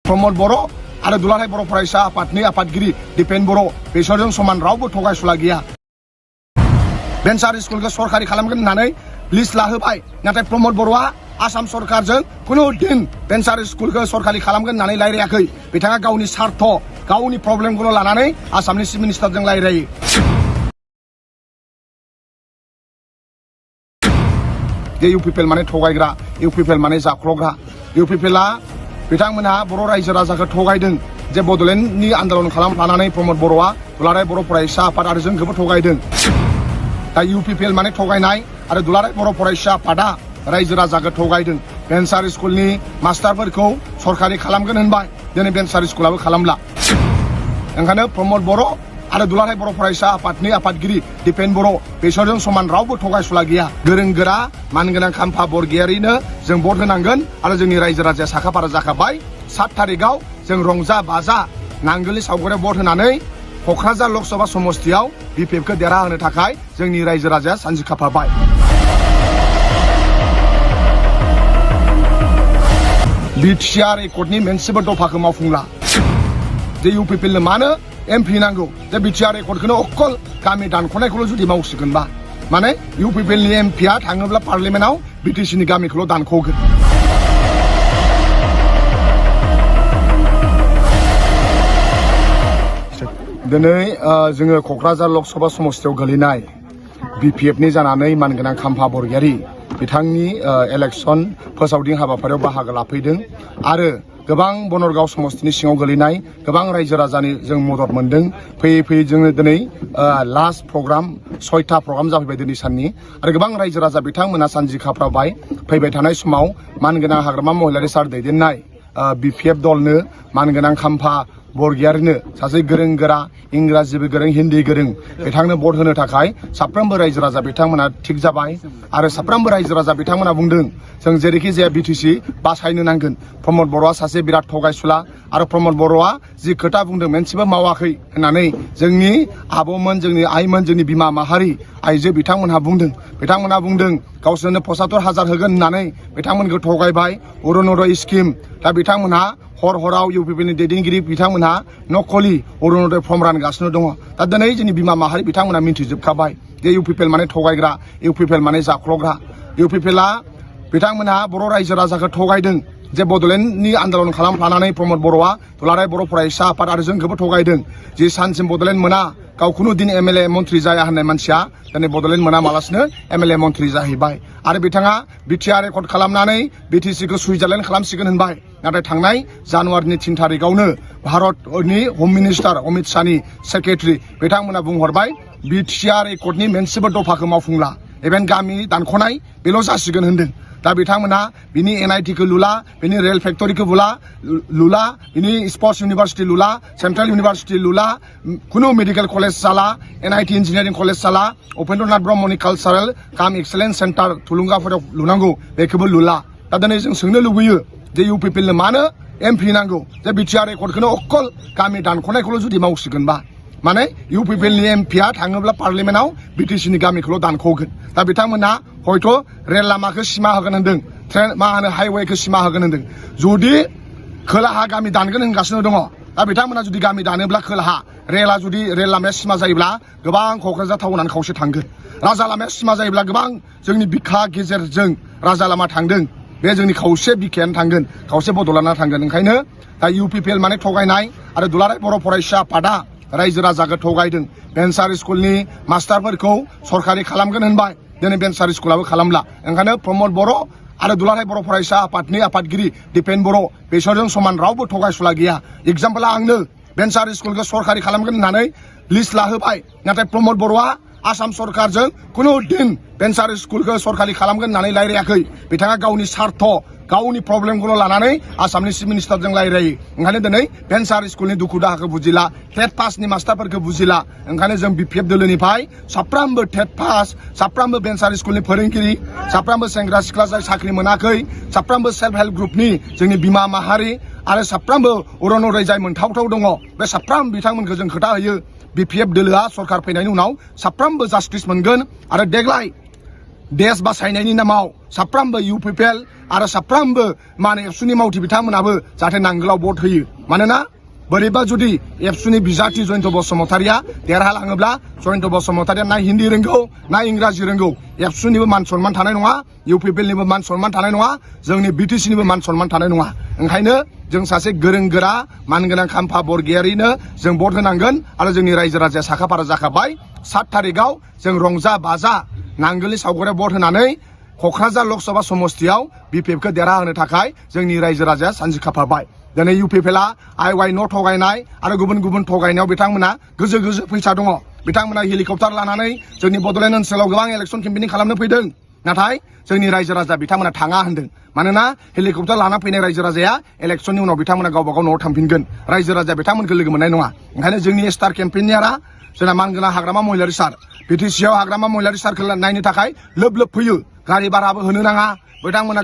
प्रमोद बर' आरो दुलाराय बर' फरायसा आफादनि आफादगिरि दिपेन बर' बेसोरजों समान रावबो थगायसुला गैया। भेन्सार स्कुलखौ सरकारि खालामगोन होननानै लिस्ट लाहोबाय, नाथाय प्रमोद बर'आ आसाम सरकारजों कुनु दिन भेन्सार स्कुलखौ सरकारि खालामगोन होननानै रायलायाखै। बिथाङा गावनि सार्थ, गावनि प्रब्लेमखौल' लानानै आसामनि चिफ मिनिस्टारजों रायलायो। इउपिपिएल माने थगायग्रा, इउपिपिएल माने जाख्ल'ग्रा। इउपिपिएलआ बिथांमोनहा बर' रायजो राजाखौ थगायदों जे बड'लेण्डनि आन्दलन खालामफानानै प्रमोद बर'आ दुलाराय बर' फरायसा आफाद आरो जोंखौबो थगायदों। दा इउपिपिएल माने थगायनाय आरो दुलाराय बर' फरायसा आफादा रायजो राजाखौ थगायदों। भेन्सार स्कुलनि मास्टारफोरखौ सरकारि खालामगोन होनबाय, दिनै भेन्सार स्कुलाबो खालामला। ओंखायनो प्रमोद बर' आरो दुलाराय बर' फरायसा आफादनि आफादगिरि दिपेन बर' बेसोरजों समान रावबो थगायसुला गैया। गोरों गोरा मानगोनां खाम्फा बरगयारिनो जों भट होनांगोन आरो जोंनि रायजो राजाया साखाफारा जाखाबाय। 7 थारिखआव जों रंजा बाजा नांगोलनि सावगारियाव भट होनानै क'क्राझार लकसभा समस्तियाव बिपिएफखौ देरहाहोनो थाखाय जोंनि रायजो राजाया सानजि खाफाबाय। बिटिआर एकर्डनि मोनसेबो दफाखौ मावफुंला। जे इउपिपिएलनो मानो एमपि नांगौ, जे बिटिआर एकर्डखौनो अकल गामि दानख'नायखौल' जुदि मावसिगोनबा, माने इउपिपिएलनि एमपिआ थाङोब्ला पार्लियामेन्टआव बिटिसिनि गामिखौल' दानख'गोन। दिनै जोङो क'क्राझार लकसभा समस्तियाव गोलैनाय बिपिएफनि जानानै मानगोनां खाम्फा बरगयारि बिथांनि इलेक्सन फोसावदिं हाबाफारियाव बाहागो लाफैदों आरो गोबां बनरगाव समस्तिनि सिङाव गोलैनाय गोबां रायजो राजानि जों मदद मोनदों। फैयै फैयै जोङो दिनै लास्ट प्रग्राम 6था प्रग्राम जाफैबाय दिनै साननि, आरो गोबां रायजो राजा बिथांमोना सानजि खाफ्राबाय। फैबाय थानाय समाव मानगोनां हाग्रामा महिलारि सार दैदेननाय बिपिएफ दलनो मानगोनां खाम्फा बरगयारिनो सासे गोरों गोरा इंराजिबो गोरों हिन्दी गोरों बिथांनो भट होनो थाखाय साफ्रोमबो रायजो राजा बिथांमोना थिग जाबाय। आरो साफ्रोमबो रायजो राजा बिथांमोना बुंदों जों जेरैखि जाया बिटिसि बासायनो नांगोन। प्रमोद बर'आ सासे बिराद थगायसुला आरो प्रमोद बर'आ जि खोथा बुंदों मोनसेबो मावाखै होननानै जोंनि आब'मोन, जोंनि आइमोन, जोंनि बिमा माहारि आइजो बिथांमोनहा बुंदों। बिथांमोनहा बुंदों गावसोरनो 75,000 होगोन होननानै बिथांमोनखौ थगायबाय। अरुणोदय स्किम, दा बिथांमोनहा हर हराव इउपिपिएलनि दैदेनगिरि बिथांमोनहा नकलि अरुणोदय फर्म रानगासिनो दङ। दा दिनै जोंनि बिमा माहारि बिथांमोनहा मिन्थिजोबखाबाय जे इउपिपिएल माने थगायग्रा, इउपिपिएल माने जाख्ल'ग्रा। इउपिपिएलआ बिथांमोनहा बर' रायजो राजाखौ थगायदों जे बड'लेण्डनि आन्दलन खालामफानानै प्रमोद बर'आ दुलाराय बर' फरायसा आफाद आरो जोंखौबो थगायदों। जि सानसिम बड'लेण्ड मोना गाव खुनु दिन एमएलए मन्थ्रि जाया होननाय मानसिया दिनै बड'लेण्ड मोनामालासिनो एमएलए मन्थ्रि जाहैबाय। आरो बिथाङा बिटिआर एकर्ड खालामनानै बिटिसिखौ सुइजारलेण्ड खालामसिगोन होनबाय, नाथाय थांनाय जानुवारिनि 3 थारिखआवनो भारतनि हम मिनिस्टार अमित शाहनि सेक्रेटारि बिथांमोना बुंहरबाय बिटिआर एकर्डनि मोनसेबो दफाखौ मावफुंला, इभेन गामि दानख'नाय बेल' जासिगोन होनदों। दा बिथांमोना बिनि एनआईटिखौ लुला, बिनि रेल फेक्टरिखौ लुला, बिनि sports university Lula, central university Lula, कुनु मेडिकेल कलेज जाला, एनआईटि इन्जिनियारिं कलेज जाला, उपेन्द्रनाथ ब्रह्मनि कालचारेल काम एक्सेलेन्स सेन्टार थुलुंगाफोराव लुनांगौ बेखौबो लुला। दा दिनै जों सोंनो लुबैयो जे इउपिपिएलनो मानो एमपि नांगौ, जे बिटिआर एकर्डखौनो अकल गामि दानख'नायखौल' जुदि मावसिगोनबा, माने इउपिपिएलनि एमपिआ थाङोब्ला पार्लियामेन्टआव बिटिसिनि गामिखौल' दानख'गोन। दा बिथांमोना हयथ' रेल लामाखौ सिमा होगोन होनदों, ट्रेन हाइवेखौ सिमा होगोन होनदों। जुदि खोलाहा गामि दानगोन होनगासिनो दङ, दा बिथांमोना जुदि गामि दानोब्ला खोलाहा रेल लामाया सिमा जायोब्ला गोबां क'क्राझार टाउनानो खावसे थांगोन। राजा लामाया सिमा जायोब्ला गोबां जोंनि बिखा गेजेरजों राजा लामा थांदों, बे जोंनि खावसे बिखायानो थांगोन, खावसे बड'लेण्डआ थांगोन। ओंखायनो दा इउपिपिएल माने थगायनाय आरो दुलाराय बर' फरायसा आफादा रायजो राजाखौ थगायदों। भेन्सार स्कुलनि मास्टारफोरखौ सरकारि खालामगोन होनबाय, दिनै भेन्सार स्कुलाबो खालामला। ओंखायनो प्रमोद बर' आरो दुलाराय बर' फरायसा आफादनि आफादगिरि दिपेन बर' बेसोरजों समान रावबो थगायसुला गैया। एग्जाम्पलआ आंनो भेन्सार स्कुलखौ सरकारि खालामगोन होननानै लिस्ट लाहोबाय, नाथाय प्रमोद बर'आ आसाम सरकारजों कुनु दिन भेन्सार स्कुलखौ सरकारि खालामगोन होननानै रायलायाखै। बिथाङा गावनि सार्थ, गावनि प्रब्लेमखौल' लानानै आसामनि चिफ मिनिस्टारजों रायलायो। ओंखायनो दिनै भेन्सार स्कुलनि दुखु दाहाखौ बुजिला, टेट पासनि मास्टारफोरखौ बुजिला। ओंखायनो जों बिपिएफ दोलोनिफ्राय साफ्रोमबो टेट पास, साफ्रोमबो भेन्सार स्कुलनि फोरोंगिरि, साफ्रोमबो सेंग्रा सिख्ला जाय साख्रि मोनाखै, साफ्रोमबो सेल्फ हेल्प ग्रुपनि जोंनि बिमा माहारि आरो साफ्रोमबो अरुणोदय जाय मोनथावथाव दङ, बे साफ्रोम बिथांमोनखौ जों खोथा होयो बिपिएफ दोलोआ सरकार फैनायनि उनाव साफ्रोमबो जास्टिस मोनगोन। आरो देग्लाय देश बासायनायनि नामाव साफ्रोमबो UPPL आरो साफ्रोमबो एबसुनि मावथि बिथांमोनाबो जाहाथे नांगोलाव भट होयो मानोना बोरैबा जुदि एबसुनि बिजाथि जयन्त बसुमतारिया देरहालाङोब्ला जयन्त बसुमतारिया ना हिन्दी रोंगौ ना इंराजि रोंगौ एबसुनिबो मान सन्मान थानाय नङा UPPLनिबो मान सन्मान थानाय नङा जोंनि BTCनिबो मान सन्मान थानाय नङा ओंखायनो जों सासे गोरों गोरा मानगोनां खाम्फा बरगयारिनो जों भट होनांगोन आरो जोंनि रायजो राजाया साखाफारा जाखाबाय 7 तारिखआव जों रंजा बाजा नांगोलनि सावगारियाव भट होनानै क'क्राझार लकसभा समस्तियाव BPFखौ देरहाहोनो थाखाय जोंनि रायजो राजाया सानजि खाफाबाय दिनै UPPLआ IY न' थगायनाय आरो गुबुन गुबुन थगायनायाव बिथांमोना गोजो गोजो फैसा दङ बिथांमोना हेलिकप्टार लानानै जोंनि बड'लेण्ड ओनसोलाव गोबां इलेक्सन केम्पेनिं खालामनो फैदों नाथाय जोंनि रायजो राजा बिथांमोना थाङा होनदों मानोना हेलिकप्टार लाना फैनाय रायजो राजाया इलेक्सननि उनाव बिथांमोना गावबा गाव न'आव थांफिनगोन रायजो राजाया बिथांमोनखौ लोगो मोननाय नङा ओंखायनो जोंनि स्टार केम्पेनियारा जोंना मानगोनां हाग्रामा महिलारि सार BTCआव हाग्रामा महिलारि सारखौ नायनो थाखाय लोब लोब फैयो गारि भाराबो होनो नाङा बिथांमोना